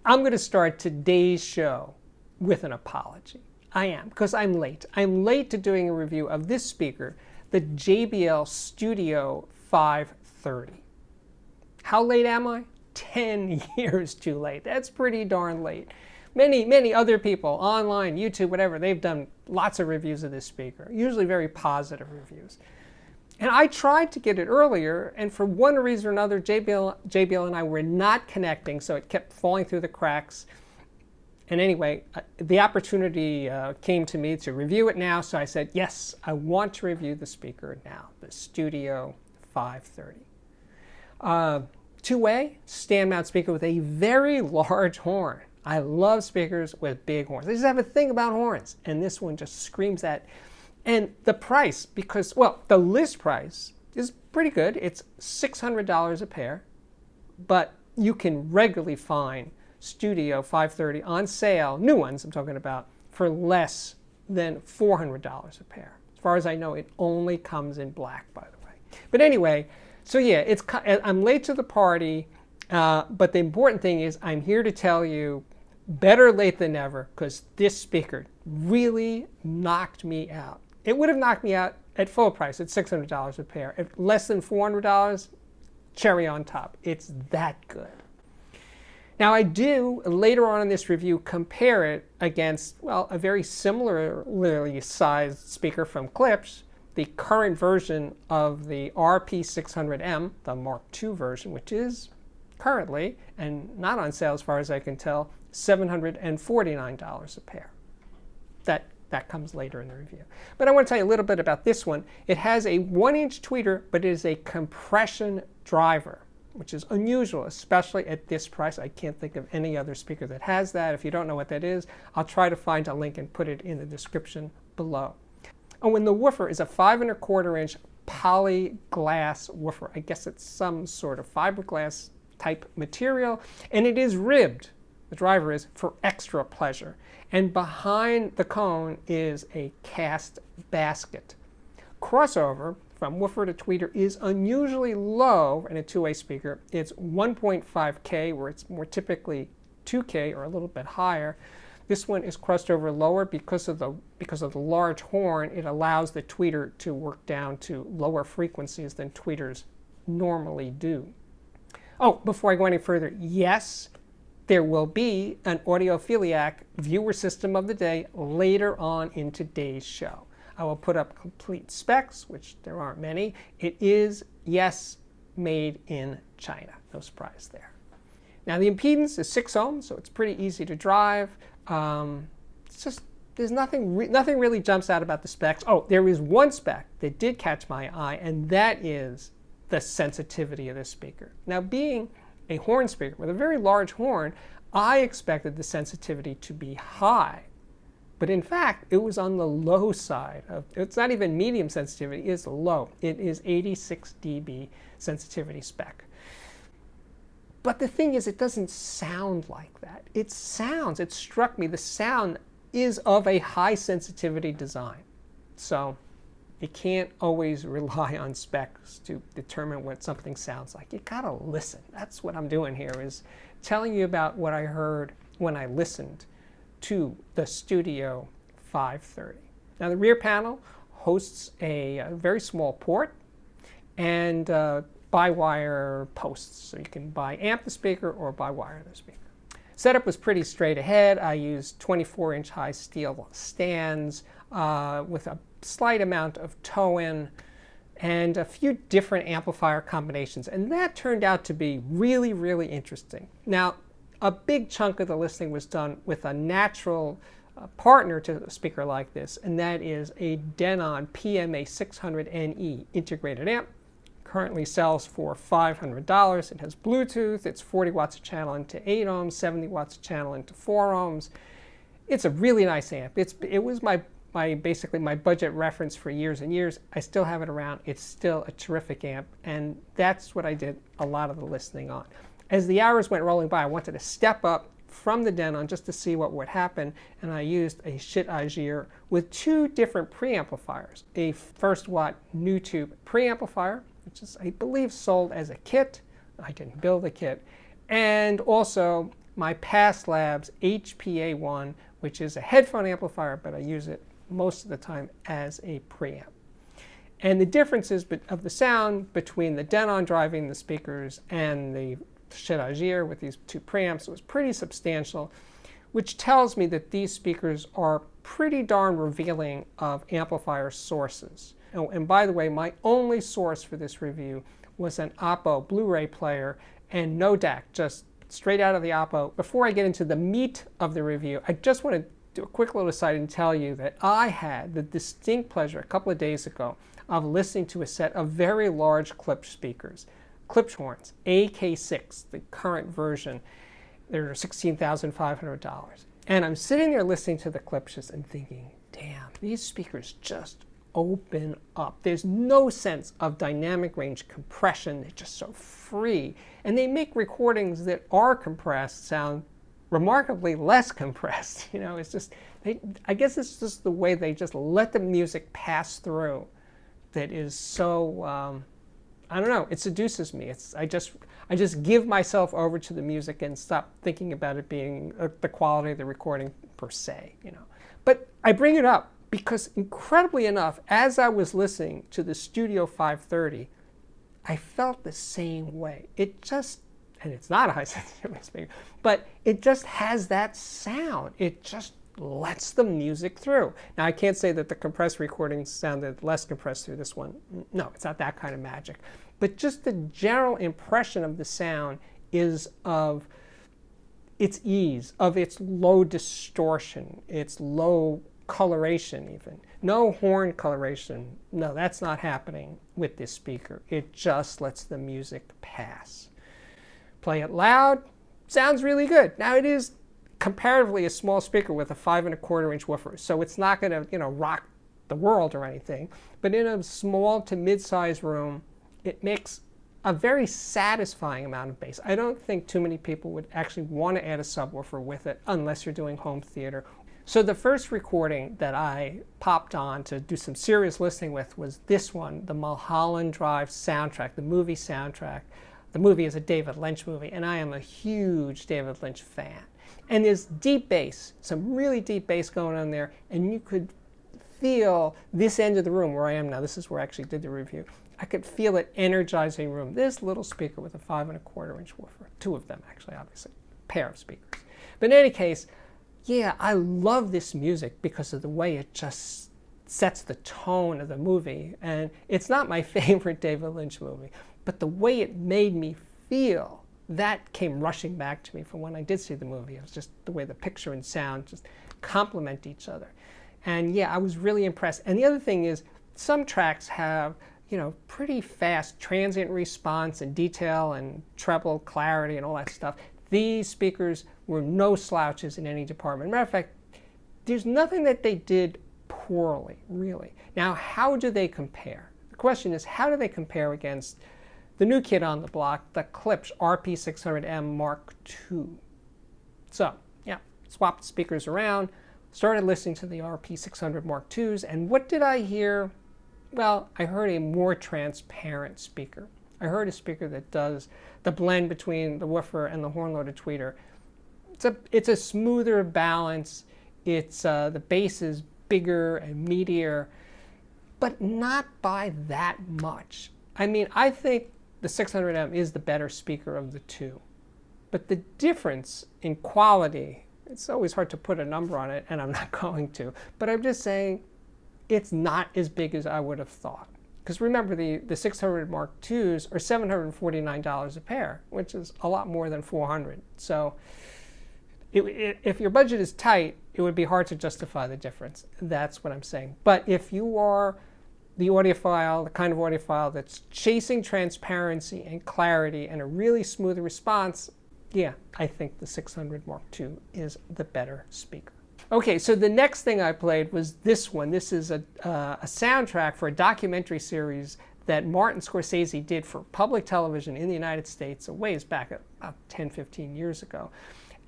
I'm going to start today's show with an apology. I am, because I'm late. I'm late to doing a review of this speaker, the JBL Studio 530. How late am I? 10 years too late. That's pretty darn late. Many other people online, YouTube, whatever, they've done lots of reviews of this speaker, usually very positive reviews. And I tried to get it earlier, and for one reason or another, JBL and I were not connecting, so it kept falling through the cracks. And anyway, the opportunity came to me to review it now, so I said, yes, I want to review the speaker now, the Studio 530. Two-way stand mount speaker with a very large horn. I love speakers with big horns. I just have a thing about horns, and this one just screams that. And the price, because, well, the list price is pretty good. It's $600 a pair, but you can regularly find Studio 530 on sale, new ones I'm talking about, for less than $400 a pair. As far as I know, it only comes in black, by the way. But anyway, so yeah, I'm late to the party, but the important thing is I'm here to tell you, better late than never, because this speaker really knocked me out. It would have knocked me out at full price, at $600 a pair. At less than $400, cherry on top. It's that good. Now I do, later on in this review, compare it against, well, a very similarly sized speaker from Klipsch, the current version of the RP600M, the Mark II version, which is currently, and not on sale as far as I can tell, $749 a pair. That comes later in the review. But I want to tell you a little bit about this one. It has a 1-inch tweeter, but it is a compression driver, which is unusual, especially at this price. I can't think of any other speaker that has that. If you don't know what that is, I'll try to find a link and put it in the description below. Oh, and the woofer is a 5 1/4-inch poly glass woofer. I guess it's some sort of fiberglass type material, and it is ribbed. The driver is, for extra pleasure. And behind the cone is a cast basket. Crossover from woofer to tweeter is unusually low in a two-way speaker. It's 1.5K, where it's more typically 2K or a little bit higher. This one is crossed over lower because of the large horn. It allows the tweeter to work down to lower frequencies than tweeters normally do. Oh, before I go any further, yes, there will be an Audiophiliac viewer system of the day later on in today's show. I will put up complete specs, which there aren't many. It is, yes, made in China. No surprise there. Now the impedance is 6 ohms, so it's pretty easy to drive. It's just, there's nothing really jumps out about the specs. Oh, there is one spec that did catch my eye, and that is the sensitivity of this speaker. Now, being a horn speaker with a very large horn, I expected the sensitivity to be high. But in fact, it was on the low side. It's not even medium sensitivity, it's low. It is 86 dB sensitivity spec. But the thing is, it doesn't sound like that. It struck me, the sound is of a high sensitivity design. So you can't always rely on specs to determine what something sounds like. You gotta listen. That's what I'm doing here, is telling you about what I heard when I listened to the Studio 530. Now the rear panel hosts a very small port and by-wire posts. So you can by-amp the speaker or by-wire the speaker. Setup was pretty straight ahead. I used 24-inch high steel stands with a slight amount of toe-in and a few different amplifier combinations, and that turned out to be really, really interesting. Now, a big chunk of the listening was done with a natural partner to a speaker like this, and that is a Denon PMA 600NE integrated amp. Currently sells for $500. It has Bluetooth, it's 40 watts a channel into 8 ohms, 70 watts a channel into 4 ohms. It's a really nice amp. It was basically my budget reference for years and years. I still have it around. It's still a terrific amp, and that's what I did a lot of the listening on. As the hours went rolling by, I wanted to step up from the Denon just to see what would happen, and I used a Shit Agir with 2 different preamplifiers. A 1st watt new tube preamplifier, which is, I believe, sold as a kit. I didn't build the kit. And also my Past Labs HPA1, which is a headphone amplifier, but I use it most of the time as a preamp. And the differences of the sound between the Denon driving the speakers and the Challenger with these two preamps was pretty substantial, which tells me that these speakers are pretty darn revealing of amplifier sources. Oh, and by the way, my only source for this review was an Oppo Blu-ray player and no DAC, just straight out of the Oppo. Before I get into the meat of the review, I just want to do a quick little aside and tell you that I had the distinct pleasure a couple of days ago of listening to a set of very large Klipsch speakers, Klipsch horns, AK6, the current version. They're $16,500. And I'm sitting there listening to the Klipsch's and thinking, damn, these speakers just open up. There's no sense of dynamic range compression. They're just so free. And they make recordings that are compressed sound remarkably less compressed. You know, it's just, I guess it's just the way they just let the music pass through that is so, I don't know, it seduces me. I just give myself over to the music and stop thinking about it being the quality of the recording per se, you know. But I bring it up because, incredibly enough, as I was listening to the Studio 530, I felt the same way. It just, and it's not a high sensitivity speaker, but it just has that sound. It just lets the music through. Now, I can't say that the compressed recordings sounded less compressed through this one. No, it's not that kind of magic. But just the general impression of the sound is of its ease, of its low distortion, its low coloration even. No horn coloration. No, that's not happening with this speaker. It just lets the music pass. Play it loud, sounds really good. Now, it is comparatively a small speaker with a 5 1/4 inch woofer, so it's not going to, you know, rock the world or anything. But in a small to mid-sized room, it makes a very satisfying amount of bass. I don't think too many people would actually want to add a subwoofer with it unless you're doing home theater. So the first recording that I popped on to do some serious listening with was this one, the Mulholland Drive soundtrack, the movie soundtrack. The movie is a David Lynch movie, and I am a huge David Lynch fan. And there's deep bass, some really deep bass going on there, and you could feel this end of the room where I am now. This is where I actually did the review. I could feel it energizing room. This little speaker with a 5 1/4 inch woofer. Two of them, actually, obviously. Pair of speakers. But in any case, yeah, I love this music because of the way it just sets the tone of the movie. And it's not my favorite David Lynch movie, but the way it made me feel, that came rushing back to me from when I did see the movie. It was just the way the picture and sound just complement each other. And yeah, I was really impressed. And the other thing is, some tracks have, you know, pretty fast transient response and detail and treble clarity and all that stuff. These speakers were no slouches in any department. Matter of fact, there's nothing that they did poorly, really. Now, how do they compare? The question is, how do they compare against the new kid on the block, the Klipsch RP600M Mark II? So, yeah, swapped speakers around, started listening to the RP600 Mark IIs, and what did I hear? Well, I heard a more transparent speaker. I heard a speaker that does the blend between the woofer and the horn-loaded tweeter. It's a smoother balance. It's the bass is bigger and meatier, but not by that much. I mean, I think the 600M is the better speaker of the two. But the difference in quality, it's always hard to put a number on it, and I'm not going to, but I'm just saying it's not as big as I would have thought. Because remember, the 600 Mark IIs are $749 a pair, which is a lot more than $400. So if your budget is tight, it would be hard to justify the difference. That's what I'm saying. But if you are the audiophile, the kind of audiophile that's chasing transparency and clarity and a really smooth response, yeah, I think the 600 Mark II is the better speaker. Okay, so the next thing I played was this one. This is a soundtrack for a documentary series that Martin Scorsese did for public television in the United States a ways back, about 10, 15 years ago.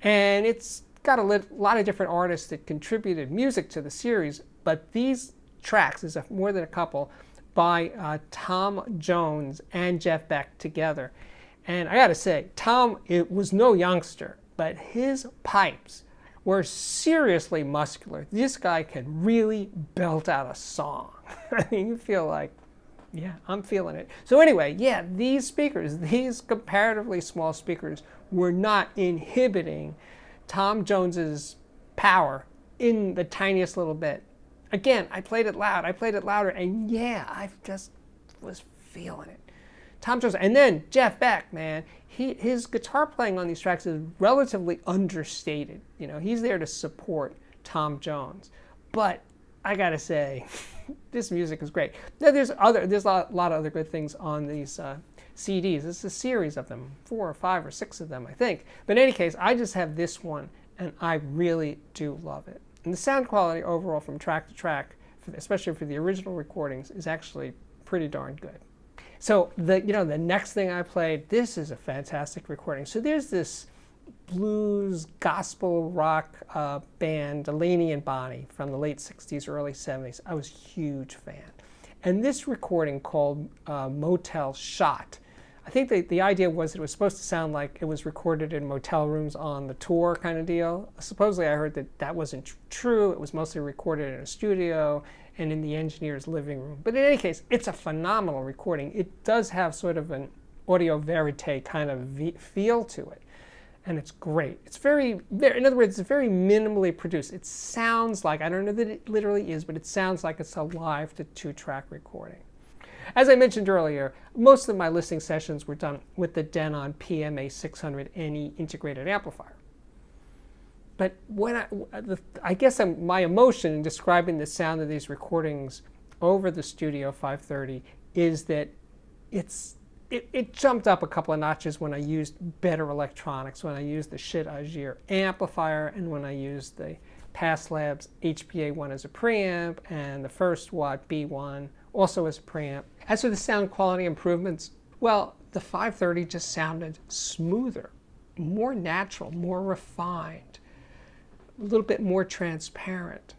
And it's got a lot of different artists that contributed music to the series, but these tracks, there's more than a couple, by Tom Jones and Jeff Beck together. And I gotta say, Tom was no youngster. but his pipes were seriously muscular. This guy can really belt out a song. I mean, you feel like, yeah, I'm feeling it. So anyway, yeah, these speakers, these comparatively small speakers, were not inhibiting Tom Jones's power in the tiniest little bit. Again, I played it loud, I played it louder, and yeah, I just was feeling it. Tom Jones, and then Jeff Beck, man, his guitar playing on these tracks is relatively understated. You know, he's there to support Tom Jones. But I gotta say, this music is great. Now, there's a lot of other good things on these CDs. It's a series of them, 4 or 5 or 6 of them, I think. But in any case, I just have this one, and I really do love it. And the sound quality overall from track to track, especially for the original recordings, is actually pretty darn good. So the next thing I played, this is a fantastic recording. So there's this blues, gospel rock band, Delaney and Bonnie, from the late 60s, early 70s. I was a huge fan. And this recording called Motel Shot, I think the idea was it was supposed to sound like it was recorded in motel rooms on the tour kind of deal. Supposedly I heard that wasn't true. It was mostly recorded in a studio and in the engineer's living room. But in any case, it's a phenomenal recording. It does have sort of an audio verite kind of feel to it. And it's great. It's in other words, it's very minimally produced. It sounds like, I don't know that it literally is, but it sounds like it's a live to 2-track recording. As I mentioned earlier, most of my listening sessions were done with the Denon PMA 600NE integrated amplifier. But when I guess my emotion in describing the sound of these recordings over the Studio 530 is that it jumped up a couple of notches when I used better electronics, when I used the Shit Agir amplifier, and when I used the PassLabs HPA1 as a preamp, and the First Watt B1 also as a preamp. As for the sound quality improvements, well, the 530 just sounded smoother, more natural, more refined, a little bit more transparent.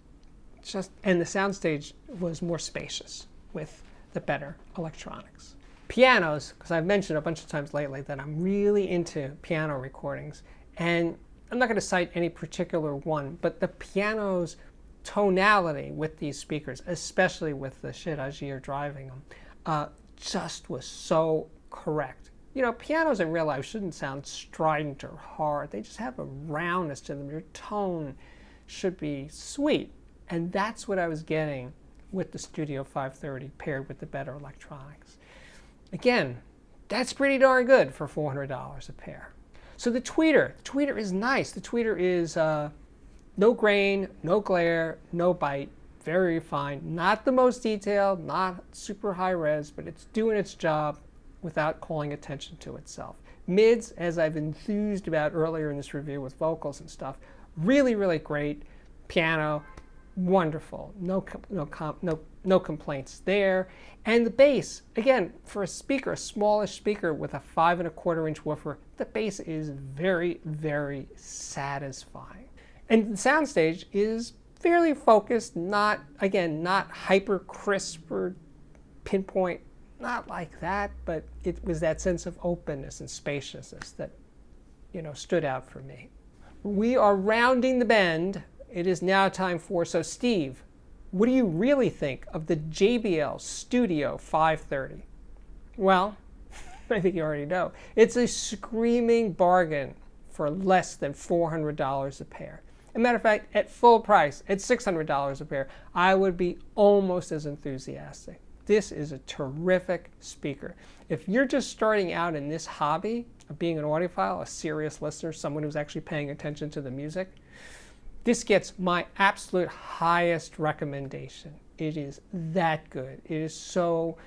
And the soundstage was more spacious with the better electronics. Pianos, because I've mentioned a bunch of times lately that I'm really into piano recordings, and I'm not going to cite any particular one, but the piano's tonality with these speakers, especially with the Shit Agir driving them, just was so correct. You know, pianos in real life shouldn't sound strident or hard. They just have a roundness to them. Your tone should be sweet. And that's what I was getting with the Studio 530 paired with the better electronics. Again, that's pretty darn good for $400 a pair. So the tweeter is nice. The tweeter is no grain, no glare, no bite, very refined. Not the most detailed, not super high res, but it's doing its job without calling attention to itself. Mids, as I've enthused about earlier in this review with vocals and stuff, really, really great. Piano, wonderful. No complaints there. And the bass, again, for a speaker, a smallish speaker with a 5 1/4-inch woofer, the bass is very, very satisfying. And the soundstage is fairly focused, not hyper crisp or pinpoint, not like that, but it was that sense of openness and spaciousness that, stood out for me. We are rounding the bend. It is now time for, so Steve, what do you really think of the JBL Studio 530? Well, I think you already know. It's a screaming bargain for less than $400 a pair. As a matter of fact, at full price, at $600 a pair, I would be almost as enthusiastic. This is a terrific speaker. If you're just starting out in this hobby of being an audiophile, a serious listener, someone who's actually paying attention to the music, this gets my absolute highest recommendation. It is that good. It is so,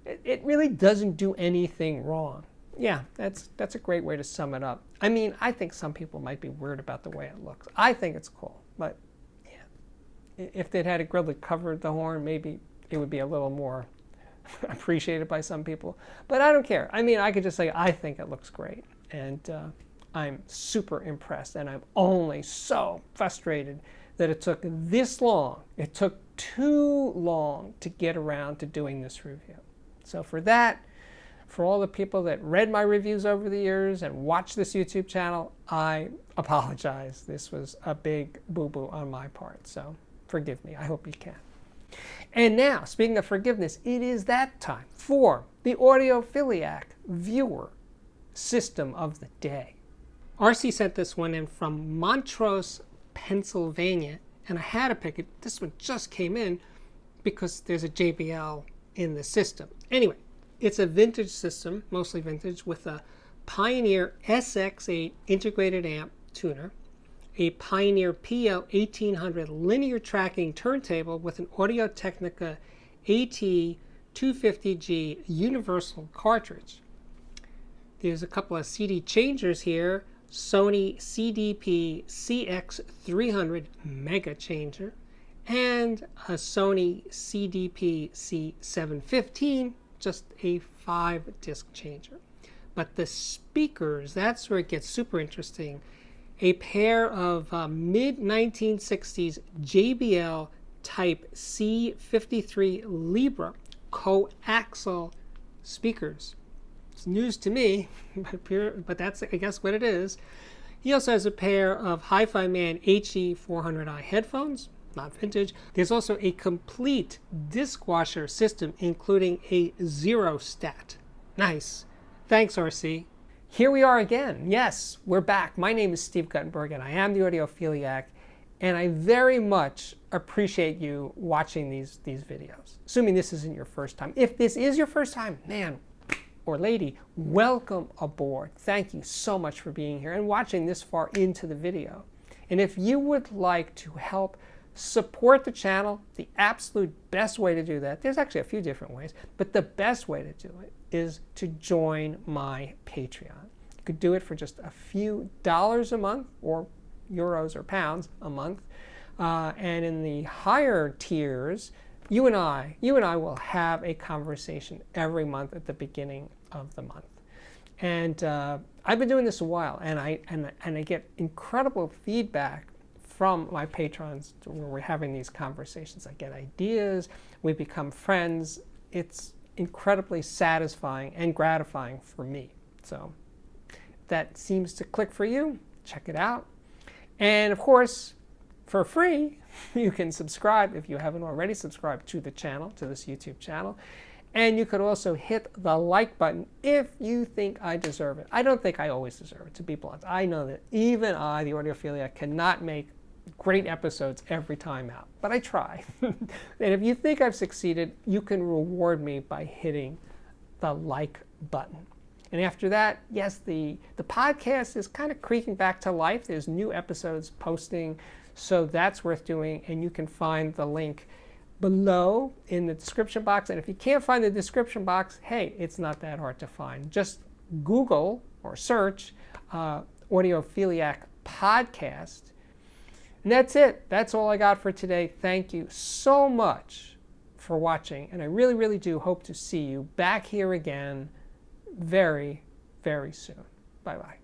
it really doesn't do anything wrong. Yeah, that's a great way to sum it up. I mean, I think some people might be weird about the way it looks. I think it's cool, but yeah. If they'd had a grill that covered the horn, maybe it would be a little more appreciated by some people. But I don't care. I mean, I could just say I think it looks great. And I'm super impressed, and I'm only so frustrated that it took this long. It took too long to get around to doing this review. So for that, For all the people that read my reviews over the years and watched this YouTube channel, I apologize. This was a big boo-boo on my part, so forgive me. I hope you can. And now, speaking of forgiveness, it is that time for the Audiophiliac viewer system of the day. RC sent this one in from Montrose, Pennsylvania, and I had to pick it. This one just came in because there's a JBL in the system. Anyway, it's a vintage system, mostly vintage, with a Pioneer SX8 integrated amp tuner, a Pioneer PL 1800 linear tracking turntable with an Audio-Technica AT250G universal cartridge. There's a couple of CD changers here, Sony CDP CX300 Mega Changer, and a Sony CDP C715, just a 5-disc changer. But the speakers, that's where it gets super interesting. A pair of mid-1960s JBL Type C53 Libra coaxial speakers. It's news to me, but that's, I guess, what it is. He also has a pair of Hi-Fi Man HE400i headphones, not vintage. There's also a complete disc washer system, including a zero stat. Nice. Thanks, RC. Here we are again. Yes, we're back. My name is Steve Guttenberg, and I am the Audiophiliac, and I very much appreciate you watching these videos, assuming this isn't your first time. If this is your first time, man or lady, welcome aboard. Thank you so much for being here and watching this far into the video. And if you would like to help support the channel, the absolute best way to do that, there's actually a few different ways, but the best way to do it is to join my Patreon. You could do it for just a few dollars a month, or euros or pounds a month. And in the higher tiers, you and I will have a conversation every month at the beginning of the month. And I've been doing this a while, and I get incredible feedback from my patrons where we're having these conversations. I get ideas, we become friends. It's incredibly satisfying and gratifying for me. So if that seems to click for you, check it out. And of course, for free, you can subscribe if you haven't already subscribed to the channel, to this YouTube channel. And you could also hit the like button if you think I deserve it. I don't think I always deserve it, to be blunt. I know that even I, the Audiophiliac, cannot make great episodes every time out, but I try. And if you think I've succeeded, you can reward me by hitting the like button. And after that, yes, the podcast is kind of creaking back to life. There's new episodes posting, so that's worth doing, and you can find the link below in the description box. And if you can't find the description box, hey, it's not that hard to find. Just Google or search Audiophiliac Podcast. And that's it. That's all I got for today. Thank you so much for watching, and I really, really do hope to see you back here again very, very soon. Bye-bye.